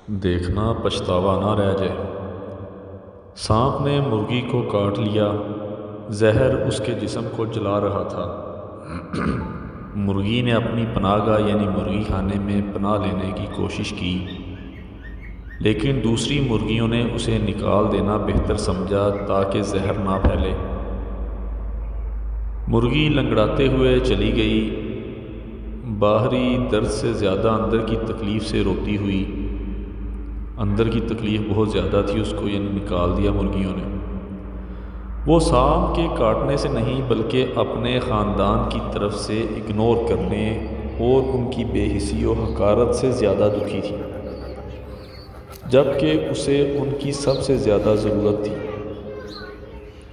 دیکھنا پچھتاوا نہ رہ جائے۔ سانپ نے مرغی کو کاٹ لیا، زہر اس کے جسم کو جلا رہا تھا۔ مرغی نے اپنی پناہ گاہ یعنی مرغی خانے میں پناہ لینے کی کوشش کی، لیکن دوسری مرغیوں نے اسے نکال دینا بہتر سمجھا تاکہ زہر نہ پھیلے۔ مرغی لنگڑاتے ہوئے چلی گئی، باہری درد سے زیادہ اندر کی تکلیف سے روتی ہوئی۔ اندر کی تکلیف بہت زیادہ تھی اس کو، یعنی نکال دیا مرغیوں نے۔ وہ سانپ کے کاٹنے سے نہیں بلکہ اپنے خاندان کی طرف سے اگنور کرنے اور ان کی بے حسی و حقارت سے زیادہ دکھی تھی، جبکہ اسے ان کی سب سے زیادہ ضرورت تھی۔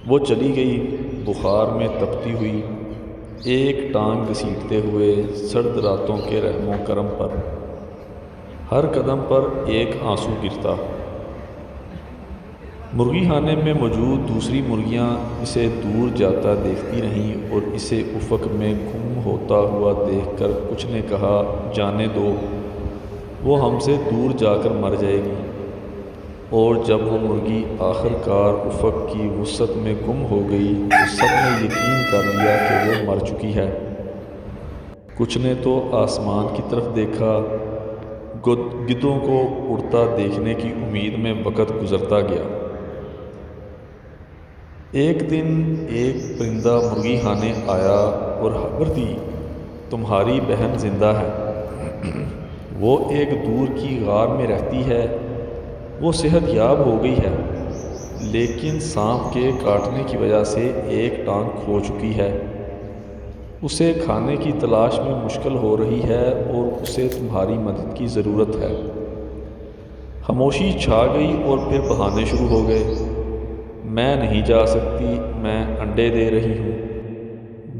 وہ چلی گئی، بخار میں تپتی ہوئی، ایک ٹانگ گھسیٹتے ہوئے سرد راتوں کے رحم و کرم پر۔ ہر قدم پر ایک آنسو گرتا۔ مرغی خانے میں موجود دوسری مرغیاں اسے دور جاتا دیکھتی رہیں اور اسے افق میں گم ہوتا ہوا دیکھ کر کچھ نے کہا، جانے دو، وہ ہم سے دور جا کر مر جائے گی۔ اور جب وہ مرغی آخر کار افق کی وسعت میں گم ہو گئی تو سب نے یقین کر لیا کہ وہ مر چکی ہے۔ کچھ نے تو آسمان کی طرف دیکھا، گدوں کو اڑتا دیکھنے کی امید میں وقت گزرتا گیا۔ ایک دن ایک پرندہ مرغی خانے آیا اور خبر دی، تمہاری بہن زندہ ہے، وہ ایک دور کی غار میں رہتی ہے، وہ صحت یاب ہو گئی ہے، لیکن سانپ کے کاٹنے کی وجہ سے ایک ٹانگ کھو چکی ہے، اسے کھانے کی تلاش میں مشکل ہو رہی ہے اور اسے تمہاری مدد کی ضرورت ہے۔ خاموشی چھا گئی اور پھر بہانے شروع ہو گئے۔ میں نہیں جا سکتی، میں انڈے دے رہی ہوں۔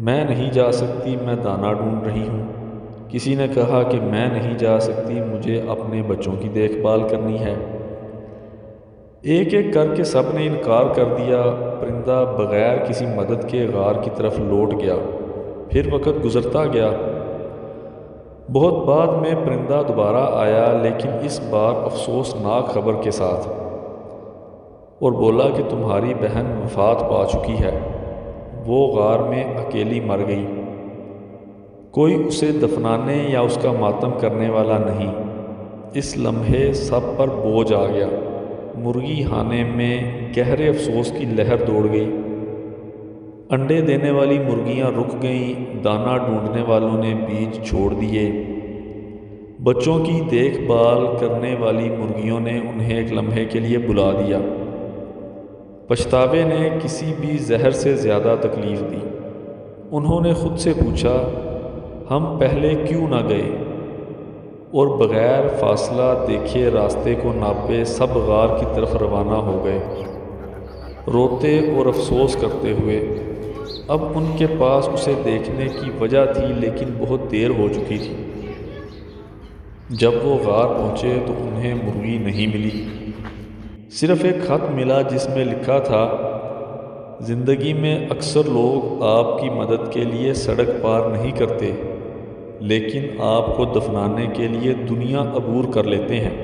میں نہیں جا سکتی، میں دانہ ڈھونڈ رہی ہوں۔ کسی نے کہا کہ میں نہیں جا سکتی، مجھے اپنے بچوں کی دیکھ بھال کرنی ہے۔ ایک ایک کر کے سب نے انکار کر دیا۔ پرندہ بغیر کسی مدد کے غار کی طرف لوٹ گیا۔ پھر وقت گزرتا گیا۔ بہت بعد میں پرندہ دوبارہ آیا، لیکن اس بار افسوسناک خبر کے ساتھ، اور بولا کہ تمہاری بہن وفات پا چکی ہے، وہ غار میں اکیلی مر گئی، کوئی اسے دفنانے یا اس کا ماتم کرنے والا نہیں۔ اس لمحے سب پر بوجھ آ گیا۔ مرغی خانے میں گہرے افسوس کی لہر دوڑ گئی۔ انڈے دینے والی مرغیاں رک گئیں، دانہ ڈھونڈنے والوں نے بیج چھوڑ دیے، بچوں کی دیکھ بھال کرنے والی مرغیوں نے انہیں ایک لمحے کے لیے بلا دیا۔ پچھتاوے نے کسی بھی زہر سے زیادہ تکلیف دی۔ انہوں نے خود سے پوچھا، ہم پہلے کیوں نہ گئے؟ اور بغیر فاصلہ دیکھے راستے کو ناپے سب غار کی طرف روانہ ہو گئے، روتے اور افسوس کرتے ہوئے۔ اب ان کے پاس اسے دیکھنے کی وجہ تھی، لیکن بہت دیر ہو چکی تھی۔ جب وہ غار پہنچے تو انہیں مرغی نہیں ملی، صرف ایک خط ملا جس میں لکھا تھا، زندگی میں اکثر لوگ آپ کی مدد کے لیے سڑک پار نہیں کرتے، لیکن آپ کو دفنانے کے لیے دنیا عبور کر لیتے ہیں،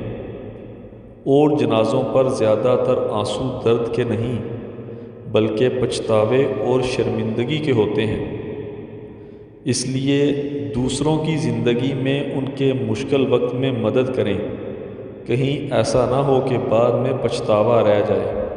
اور جنازوں پر زیادہ تر آنسو درد کے نہیں بلکہ پچھتاوے اور شرمندگی کے ہوتے ہیں۔ اس لیے دوسروں کی زندگی میں ان کے مشکل وقت میں مدد کریں، کہیں ایسا نہ ہو کہ بعد میں پچھتاوا رہ جائے۔